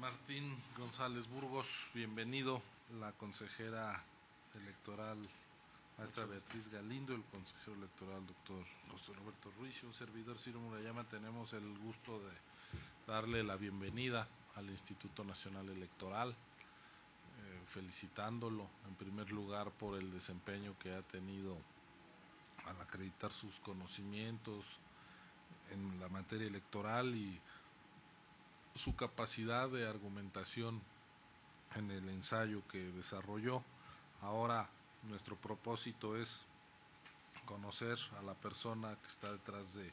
Martín González Burgos, bienvenido, la consejera electoral maestra Beatriz Galindo, el consejero electoral doctor José Roberto Ruiz y un servidor Ciro Murayama. Tenemos el gusto de darle la bienvenida al Instituto Nacional Electoral, felicitándolo en primer lugar por el desempeño que ha tenido al acreditar sus conocimientos en la materia electoral y su capacidad de argumentación en el ensayo que desarrolló. Ahora nuestro propósito es conocer a la persona que está detrás de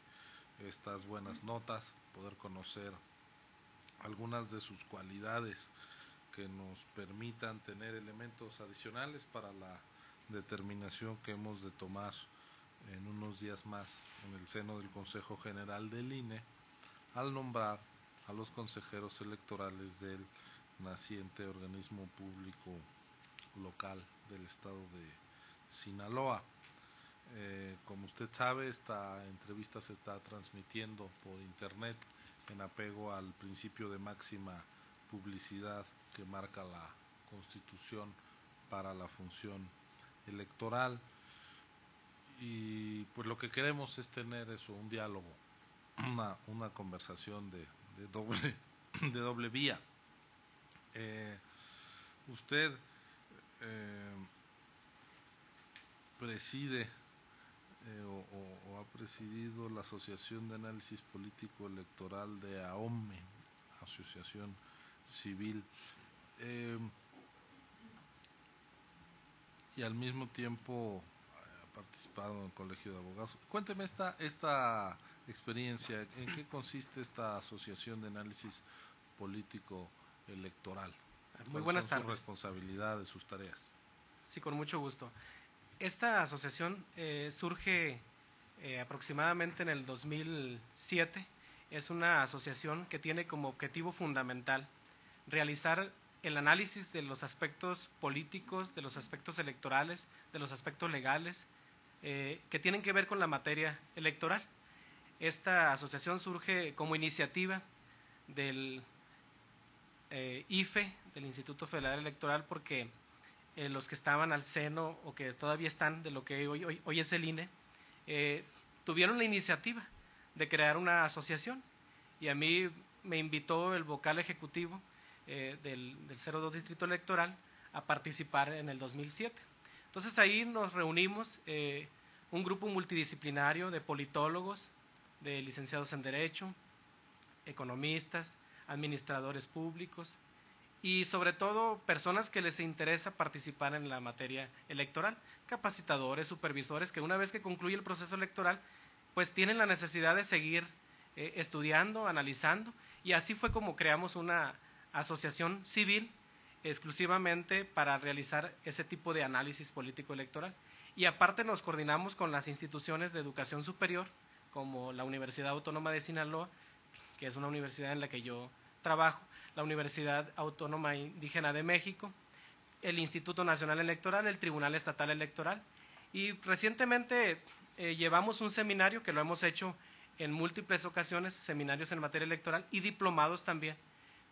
estas buenas notas, poder conocer algunas de sus cualidades que nos permitan tener elementos adicionales para la determinación que hemos de tomar en unos días más en el seno del Consejo General del INE al nombrar a los consejeros electorales del naciente organismo público local del estado de Sinaloa. Como usted sabe, esta entrevista se está transmitiendo por internet en apego al principio de máxima publicidad que marca la Constitución para la función electoral, y pues lo que queremos es tener eso, un diálogo, una conversación de doble vía. Usted preside o ha presidido la Asociación de Análisis Político Electoral de AOME, Asociación Civil, y al mismo tiempo ha participado en el Colegio de Abogados. Cuénteme esta experiencia, ¿en qué consiste esta Asociación de Análisis Político Electoral? Muy buenas tardes. Sus tardes. responsabilidades, sus tareas. Sí, con mucho gusto. Esta asociación surge aproximadamente en el 2007. Es una asociación que tiene como objetivo fundamental realizar el análisis de los aspectos políticos, de los aspectos electorales, de los aspectos legales que tienen que ver con la materia electoral. Esta asociación surge como iniciativa del IFE, del Instituto Federal Electoral, porque los que estaban al seno o que todavía están de lo que hoy es el INE, tuvieron la iniciativa de crear una asociación, y a mí me invitó el vocal ejecutivo del 02 Distrito Electoral a participar en el 2007. Entonces ahí nos reunimos un grupo multidisciplinario de politólogos, de licenciados en Derecho, economistas, administradores públicos y sobre todo personas que les interesa participar en la materia electoral, capacitadores, supervisores, que una vez que concluye el proceso electoral, pues tienen la necesidad de seguir estudiando, analizando, y así fue como creamos una asociación civil exclusivamente para realizar ese tipo de análisis político electoral. Y aparte nos coordinamos con las instituciones de educación superior, como la Universidad Autónoma de Sinaloa, que es una universidad en la que yo trabajo, la Universidad Autónoma Indígena de México, el Instituto Nacional Electoral, el Tribunal Estatal Electoral, y recientemente llevamos un seminario que lo hemos hecho en múltiples ocasiones, seminarios en materia electoral y diplomados también,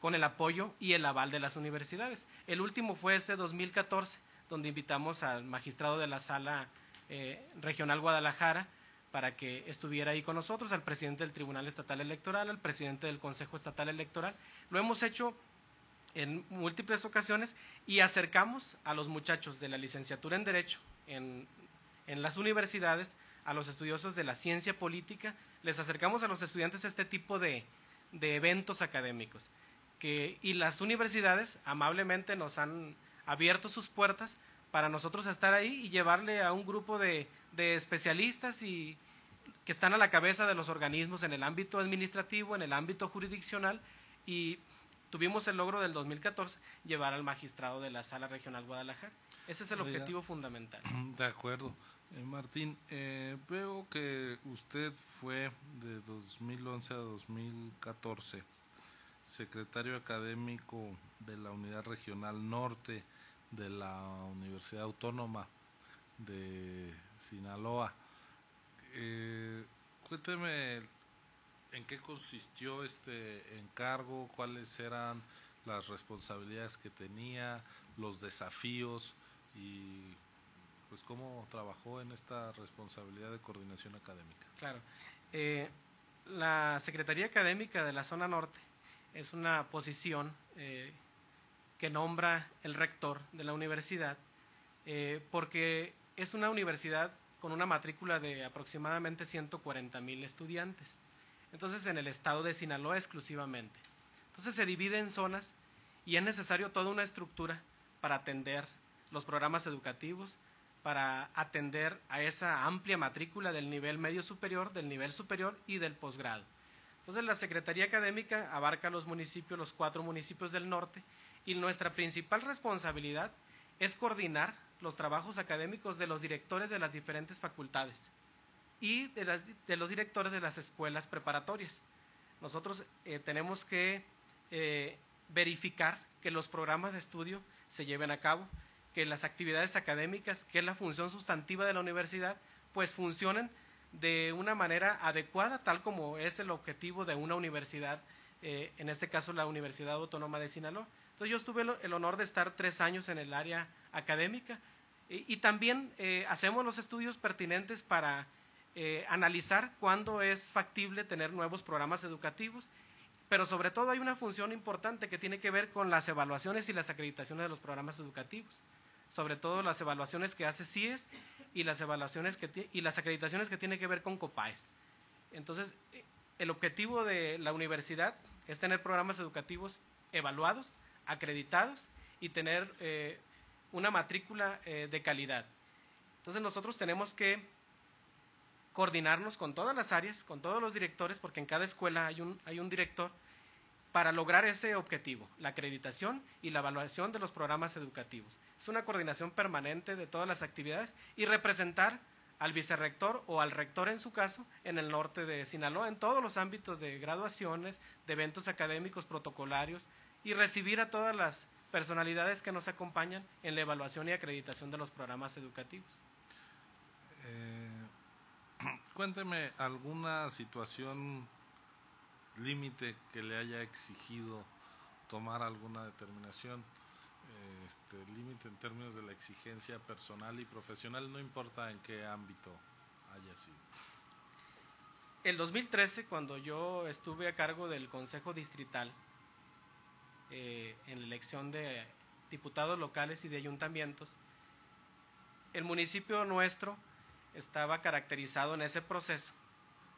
con el apoyo y el aval de las universidades. El último fue este 2014, donde invitamos al magistrado de la Sala Regional Guadalajara para que estuviera ahí con nosotros, al presidente del Tribunal Estatal Electoral, al presidente del Consejo Estatal Electoral. Lo hemos hecho en múltiples ocasiones y acercamos a los muchachos de la licenciatura en Derecho en las universidades, a los estudiosos de la ciencia política, les acercamos a los estudiantes a este tipo de eventos académicos, y las universidades amablemente nos han abierto sus puertas para nosotros estar ahí y llevarle a un grupo de especialistas y que están a la cabeza de los organismos en el ámbito administrativo, en el ámbito jurisdiccional, y tuvimos el logro del 2014 llevar al magistrado de la Sala Regional Guadalajara. Ese es el objetivo fundamental. De acuerdo. Martín, veo que usted fue de 2011 a 2014 secretario académico de la Unidad Regional Norte de la Universidad Autónoma de Sinaloa. Cuénteme en qué consistió este encargo, cuáles eran las responsabilidades que tenía, los desafíos y pues cómo trabajó en esta responsabilidad de coordinación académica. Claro. La Secretaría Académica de la Zona Norte es una posición que nombra el rector de la universidad, porque es una universidad con una matrícula de aproximadamente 140,000 estudiantes. Entonces, en el estado de Sinaloa exclusivamente. Entonces, se divide en zonas y es necesario toda una estructura para atender los programas educativos, para atender a esa amplia matrícula del nivel medio superior, del nivel superior y del posgrado. Entonces, la Secretaría Académica abarca los municipios, los 4 municipios del norte, y nuestra principal responsabilidad es coordinar los trabajos académicos de los directores de las diferentes facultades y de los directores de las escuelas preparatorias. Nosotros tenemos que verificar que los programas de estudio se lleven a cabo, que las actividades académicas, que es la función sustantiva de la universidad, pues funcionen de una manera adecuada, tal como es el objetivo de una universidad, en este caso la Universidad Autónoma de Sinaloa. Entonces yo tuve el honor de estar 3 años en el área académica y también hacemos los estudios pertinentes para analizar cuándo es factible tener nuevos programas educativos, pero sobre todo hay una función importante que tiene que ver con las evaluaciones y las acreditaciones de los programas educativos, sobre todo las evaluaciones que hace CIES y las evaluaciones y las acreditaciones que tiene que ver con COPAES. Entonces, el objetivo de la universidad es tener programas educativos evaluados, acreditados y tener una matrícula de calidad. Entonces, nosotros tenemos que coordinarnos con todas las áreas, con todos los directores, porque en cada escuela hay un director, para lograr ese objetivo, la acreditación y la evaluación de los programas educativos. Es una coordinación permanente de todas las actividades y representar al vicerrector o al rector en su caso en el norte de Sinaloa, en todos los ámbitos de graduaciones, de eventos académicos, protocolarios, y recibir a todas las personalidades que nos acompañan en la evaluación y acreditación de los programas educativos. Cuénteme alguna situación límite que le haya exigido tomar alguna determinación, límite en términos de la exigencia personal y profesional, no importa en qué ámbito haya sido. El 2013, cuando yo estuve a cargo del Consejo Distrital, en la elección de diputados locales y de ayuntamientos, el municipio nuestro estaba caracterizado en ese proceso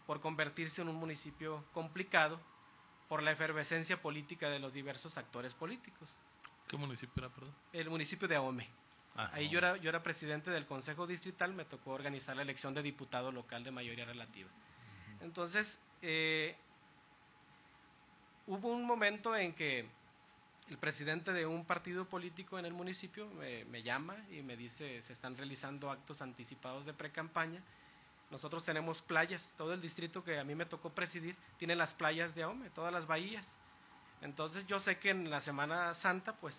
por convertirse en un municipio complicado por la efervescencia política de los diversos actores políticos. ¿Qué municipio era, perdón? El municipio de Ahome. Ahí Ahome. yo era presidente del Consejo Distrital, me tocó organizar la elección de diputado local de mayoría relativa. Entonces, hubo un momento en que el presidente de un partido político en el municipio me llama y me dice, se están realizando actos anticipados de precampaña. Nosotros tenemos playas, todo el distrito que a mí me tocó presidir tiene las playas de Ahome, todas las bahías. Entonces yo sé que en la Semana Santa, pues,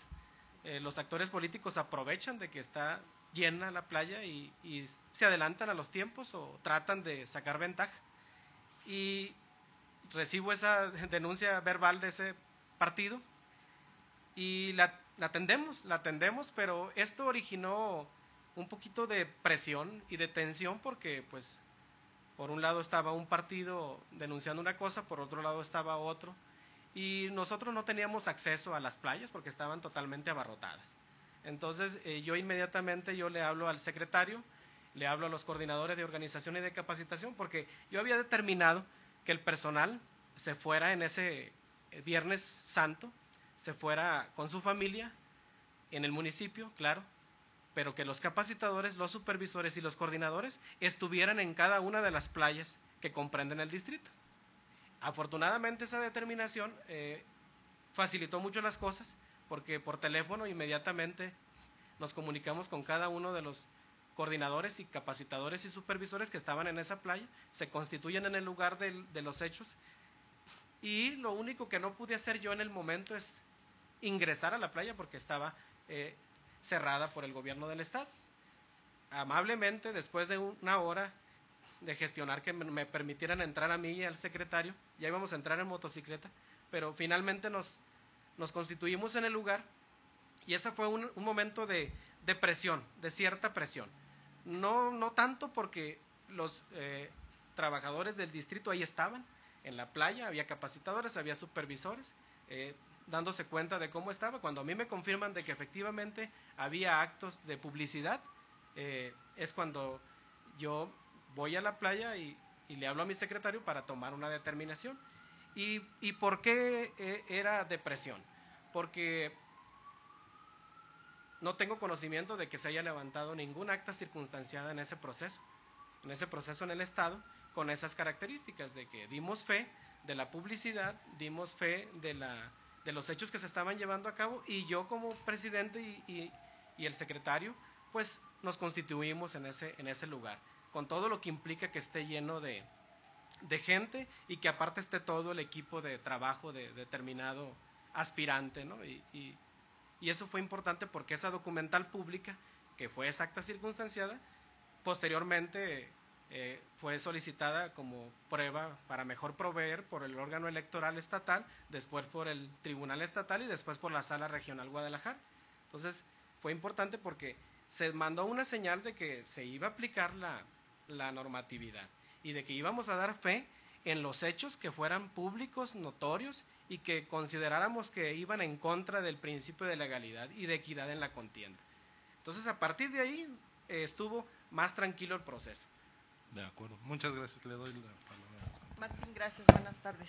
los actores políticos aprovechan de que está llena la playa y se adelantan a los tiempos o tratan de sacar ventaja. Y recibo esa denuncia verbal de ese partido y la atendemos, pero esto originó un poquito de presión y de tensión porque, pues, por un lado estaba un partido denunciando una cosa, por otro lado estaba otro, y nosotros no teníamos acceso a las playas porque estaban totalmente abarrotadas. Entonces, yo inmediatamente le hablo al secretario, le hablo a los coordinadores de organización y de capacitación, porque yo había determinado que el personal se fuera en ese Viernes Santo, se fuera con su familia en el municipio, claro, pero que los capacitadores, los supervisores y los coordinadores estuvieran en cada una de las playas que comprenden el distrito. Afortunadamente esa determinación facilitó mucho las cosas, porque por teléfono inmediatamente nos comunicamos con cada uno de los coordinadores y capacitadores y supervisores que estaban en esa playa, se constituyen en el lugar de los hechos, y lo único que no pude hacer yo en el momento es ingresar a la playa porque estaba cerrada por el gobierno del estado. Amablemente, después de una hora de gestionar que me permitieran entrar a mí y al secretario, ya íbamos a entrar en motocicleta, pero finalmente nos nos constituimos en el lugar y ese fue un momento de presión, de cierta presión. No tanto porque los trabajadores del distrito ahí estaban, en la playa, había capacitadores, había supervisores, dándose cuenta de cómo estaba. Cuando a mí me confirman de que efectivamente había actos de publicidad, es cuando yo voy a la playa y le hablo a mi secretario para tomar una determinación. ¿Y por qué era depresión? Porque no tengo conocimiento de que se haya levantado ningún acta circunstanciada en ese proceso en el Estado, con esas características de que dimos fe de la publicidad, dimos fe de los hechos que se estaban llevando a cabo, y yo como presidente y el secretario, pues nos constituimos en ese lugar, con todo lo que implica que esté lleno de gente y que aparte esté todo el equipo de trabajo de determinado aspirante, ¿no? Y eso fue importante porque esa documental pública, que fue exacta circunstanciada, posteriormente fue solicitada como prueba para mejor proveer por el órgano electoral estatal, después por el Tribunal Estatal y después por la Sala Regional Guadalajara. Entonces fue importante porque se mandó una señal de que se iba a aplicar la normatividad y de que íbamos a dar fe en los hechos que fueran públicos, notorios, y que consideráramos que iban en contra del principio de legalidad y de equidad en la contienda. Entonces, a partir de ahí estuvo más tranquilo el proceso. De acuerdo. Muchas gracias. Le doy la palabra. Martín, gracias. Buenas tardes.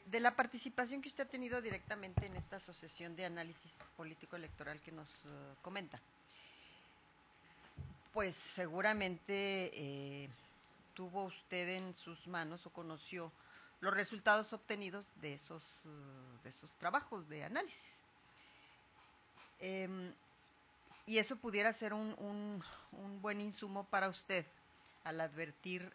De la participación que usted ha tenido directamente en esta asociación de análisis político electoral que nos comenta, pues seguramente tuvo usted en sus manos o conoció los resultados obtenidos de esos trabajos de análisis. Y eso pudiera ser un buen insumo para usted al advertir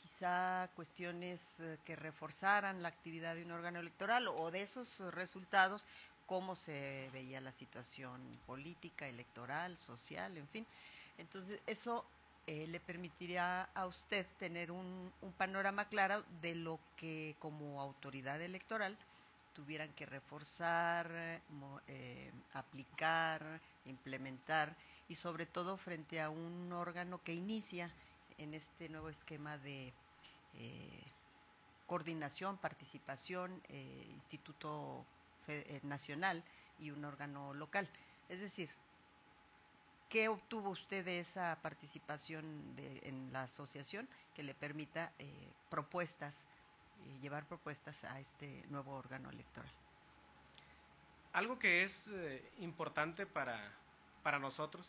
quizá cuestiones que reforzaran la actividad de un órgano electoral, o de esos resultados cómo se veía la situación política, electoral, social, en fin. Entonces eso le permitiría a usted tener un panorama claro de lo que como autoridad electoral tuvieran que reforzar, aplicar, implementar, y sobre todo frente a un órgano que inicia en este nuevo esquema de coordinación, participación, Instituto Nacional y un órgano local. Es decir, ¿qué obtuvo usted de esa participación en la asociación que le permita llevar propuestas a este nuevo órgano electoral? Algo que es importante para nosotros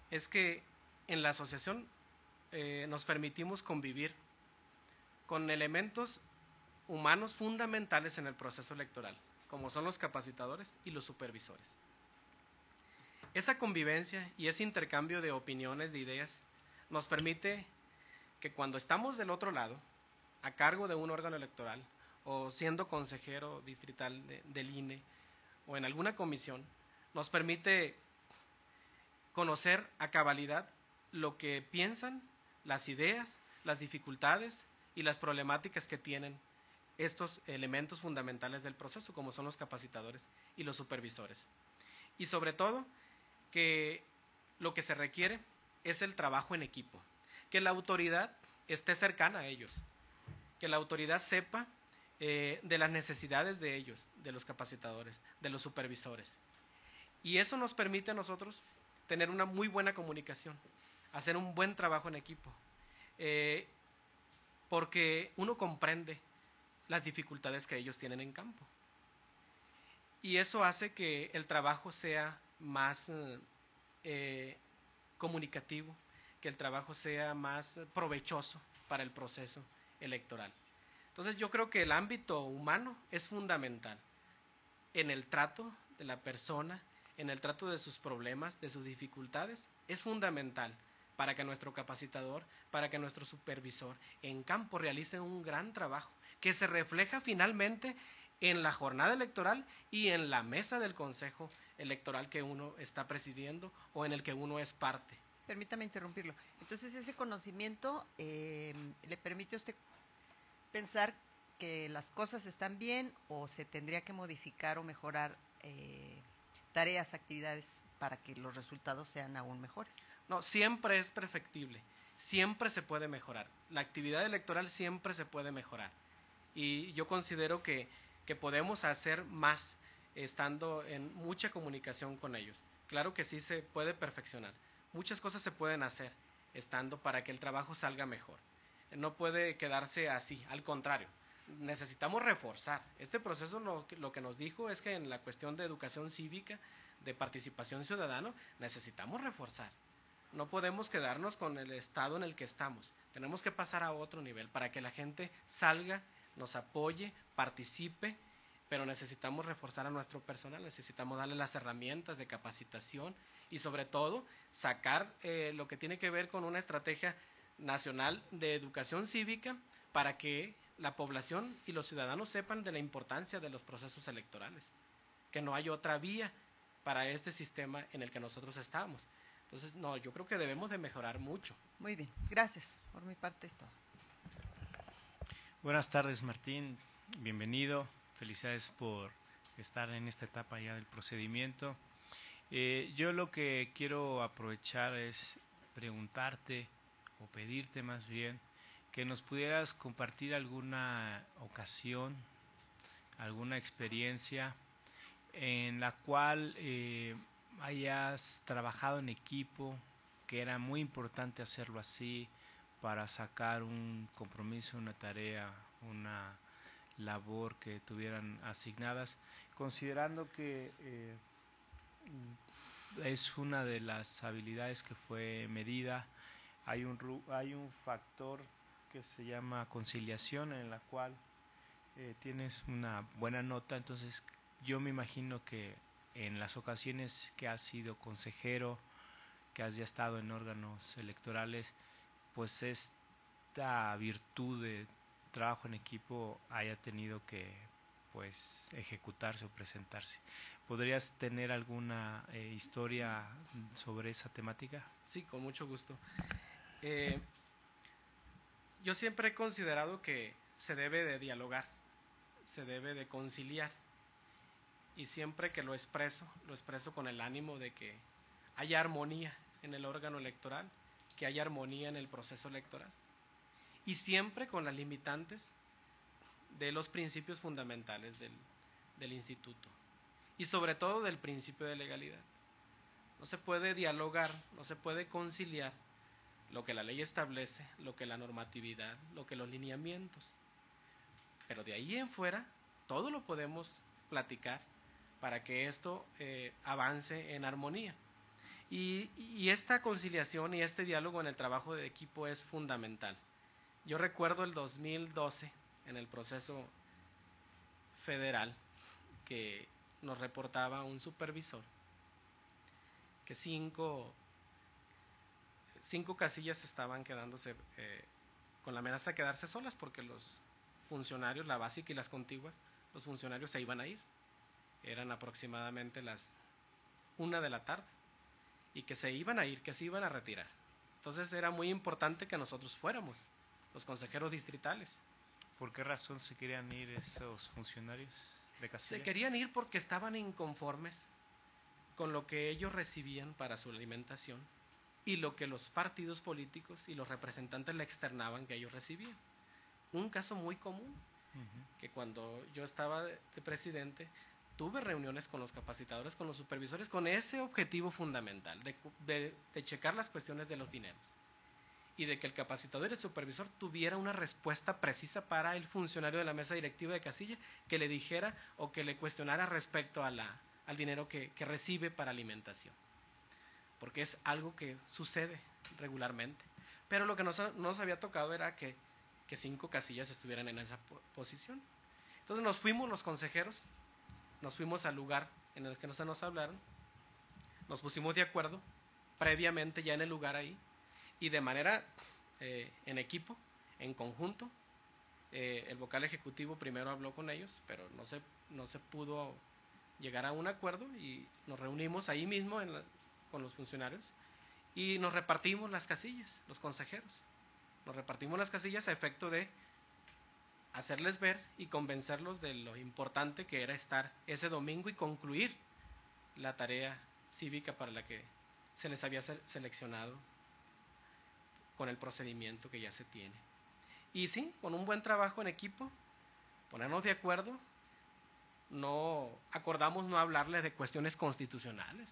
es que en la asociación nos permitimos convivir con elementos humanos fundamentales en el proceso electoral, como son los capacitadores y los supervisores. Esa convivencia y ese intercambio de opiniones, de ideas, nos permite que cuando estamos del otro lado, a cargo de un órgano electoral, o siendo consejero distrital del INE, o en alguna comisión, nos permite conocer a cabalidad lo que piensan, las ideas, las dificultades y las problemáticas que tienen estos elementos fundamentales del proceso, como son los capacitadores y los supervisores. Y sobre todo, que lo que se requiere es el trabajo en equipo, que la autoridad esté cercana a ellos, que la autoridad sepa de las necesidades de ellos, de los capacitadores, de los supervisores. Y eso nos permite a nosotros tener una muy buena comunicación, hacer un buen trabajo en equipo, porque uno comprende las dificultades que ellos tienen en campo. Y eso hace que el trabajo sea más comunicativo, que el trabajo sea más provechoso para el proceso electoral. Entonces yo creo que el ámbito humano es fundamental en el trato de la persona, en el trato de sus problemas, de sus dificultades, es fundamental para que nuestro capacitador, para que nuestro supervisor en campo realice un gran trabajo, que se refleja finalmente en la jornada electoral y en la mesa del consejo electoral que uno está presidiendo o en el que uno es parte. Permítame interrumpirlo. Entonces ese conocimiento le permite a usted pensar que las cosas están bien o se tendría que modificar o mejorar tareas, actividades para que los resultados sean aún mejores? No, siempre es perfectible, siempre se puede mejorar. La actividad electoral siempre se puede mejorar. Y yo considero que podemos hacer más estando en mucha comunicación con ellos. Claro que sí se puede perfeccionar. Muchas cosas se pueden hacer estando para que el trabajo salga mejor. No puede quedarse así, al contrario. Necesitamos reforzar. Este proceso lo que nos dijo es que en la cuestión de educación cívica, de participación ciudadana, necesitamos reforzar. No podemos quedarnos con el estado en el que estamos. Tenemos que pasar a otro nivel para que la gente salga, nos apoye, participe, pero necesitamos reforzar a nuestro personal, necesitamos darle las herramientas de capacitación y sobre todo sacar lo que tiene que ver con una estrategia nacional de educación cívica para que la población y los ciudadanos sepan de la importancia de los procesos electorales, que no hay otra vía para este sistema en el que nosotros estamos. Entonces, no, yo creo que debemos de mejorar mucho. Muy bien, gracias. Por mi parte es todo. Buenas tardes, Martín. Bienvenido. Felicidades por estar en esta etapa ya del procedimiento. Yo lo que quiero aprovechar es preguntarte o pedirte más bien que nos pudieras compartir alguna ocasión, alguna experiencia en la cual hayas trabajado en equipo, que era muy importante hacerlo así para sacar un compromiso, una tarea, una labor que tuvieran asignadas, considerando que es una de las habilidades que fue medida. Hay un factor que se llama conciliación, en la cual tienes una buena nota. Entonces yo me imagino que en las ocasiones que has sido consejero, que has ya estado en órganos electorales, pues esta virtud de trabajo en equipo haya tenido que pues ejecutarse o presentarse. ¿Podrías tener alguna historia sobre esa temática? Sí, con mucho gusto. Yo siempre he considerado que se debe de dialogar, se debe de conciliar, y siempre que lo expreso con el ánimo de que haya armonía en el órgano electoral, que haya armonía en el proceso electoral, y siempre con las limitantes de los principios fundamentales del instituto, y sobre todo del principio de legalidad. No se puede dialogar, no se puede conciliar lo que la ley establece, lo que la normatividad, lo que los lineamientos. Pero de ahí en fuera, todo lo podemos platicar para que esto avance en armonía. Y esta conciliación y este diálogo en el trabajo de equipo es fundamental. Yo recuerdo el 2012, en el proceso federal, que nos reportaba un supervisor que cinco casillas estaban quedándose con la amenaza de quedarse solas porque los funcionarios, la básica y las contiguas, los funcionarios se iban a ir. Eran aproximadamente las 1 de la tarde y que se iban a ir, que se iban a retirar. Entonces era muy importante que nosotros fuéramos, los consejeros distritales. ¿Por qué razón se querían ir esos funcionarios de casilla? Se querían ir porque estaban inconformes con lo que ellos recibían para su alimentación y lo que los partidos políticos y los representantes le externaban que ellos recibían. Un caso muy común, que cuando yo estaba de presidente, tuve reuniones con los capacitadores, con los supervisores, con ese objetivo fundamental, de checar las cuestiones de los dineros, y de que el capacitador y el supervisor tuviera una respuesta precisa para el funcionario de la mesa directiva de casilla, que le dijera o que le cuestionara respecto al dinero que recibe para alimentación, porque es algo que sucede regularmente. Pero lo que no nos había tocado era que 5 casillas estuvieran en esa posición. Entonces nos fuimos los consejeros, nos fuimos al lugar en el que nos hablaron, nos pusimos de acuerdo previamente ya en el lugar ahí, y de manera en equipo, en conjunto, el vocal ejecutivo primero habló con ellos, pero no se pudo llegar a un acuerdo, y nos reunimos ahí mismo con los funcionarios y nos repartimos las casillas, los consejeros. Nos repartimos las casillas a efecto de hacerles ver y convencerlos de lo importante que era estar ese domingo y concluir la tarea cívica para la que se les había seleccionado con el procedimiento que ya se tiene. Y sí, con un buen trabajo en equipo, ponernos de acuerdo, acordamos no hablarles de cuestiones constitucionales,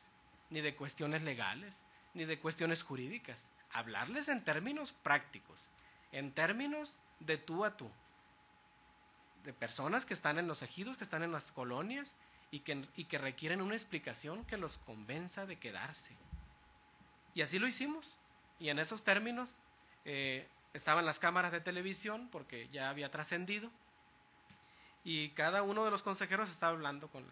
ni de cuestiones legales, ni de cuestiones jurídicas, hablarles en términos prácticos, en términos de tú a tú, de personas que están en los ejidos, que están en las colonias y que requieren una explicación que los convenza de quedarse. Y así lo hicimos. Y en esos términos estaban las cámaras de televisión, porque ya había trascendido, y cada uno de los consejeros estaba hablando con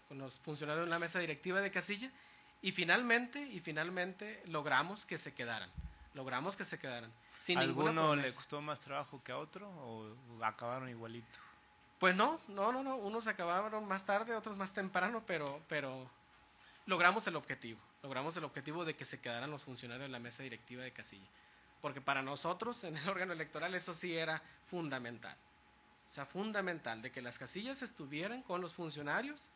los funcionarios de la mesa directiva de Casilla, y finalmente logramos que se quedaran. Sin ninguna ¿Alguno le promesa. costó más trabajo que a otro o acabaron igualito? Pues no, unos acabaron más tarde, otros más temprano, pero logramos el objetivo de que se quedaran los funcionarios de la mesa directiva de Casilla, porque para nosotros en el órgano electoral eso sí era fundamental, o sea, fundamental, de que las casillas estuvieran con los funcionarios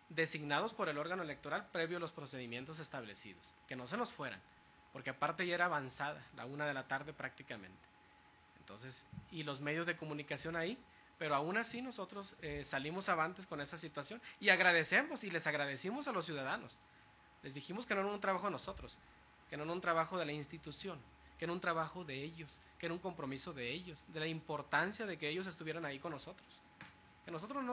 designados por el órgano electoral previo a los procedimientos establecidos, que no se nos fueran, porque aparte ya era avanzada, la 1 de la tarde prácticamente. Entonces, y los medios de comunicación ahí, pero aún así nosotros salimos avantes con esa situación y agradecemos y les agradecimos a los ciudadanos. Les dijimos que no era un trabajo de nosotros, que no era un trabajo de la institución, que era un trabajo de ellos, que era un compromiso de ellos, de la importancia de que ellos estuvieran ahí con nosotros. Que nosotros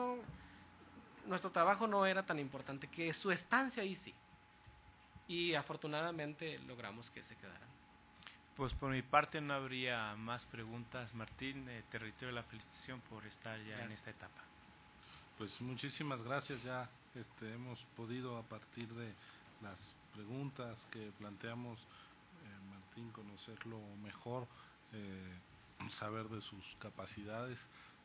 nuestro trabajo no era tan importante, que su estancia ahí sí. Y afortunadamente logramos que se quedaran. Pues por mi parte no habría más preguntas, Martín. Te reitero la felicitación por estar ya en esta etapa. Pues muchísimas gracias, ya hemos podido a partir de las preguntas que planteamos, Martín, conocerlo mejor, saber de sus capacidades,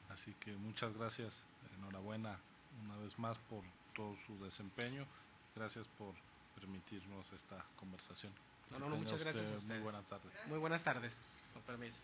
así que muchas gracias, enhorabuena una vez más por todo su desempeño, gracias por permitirnos esta conversación. Muchas gracias a ustedes. Muy buenas tardes. Muy buenas tardes, con permiso.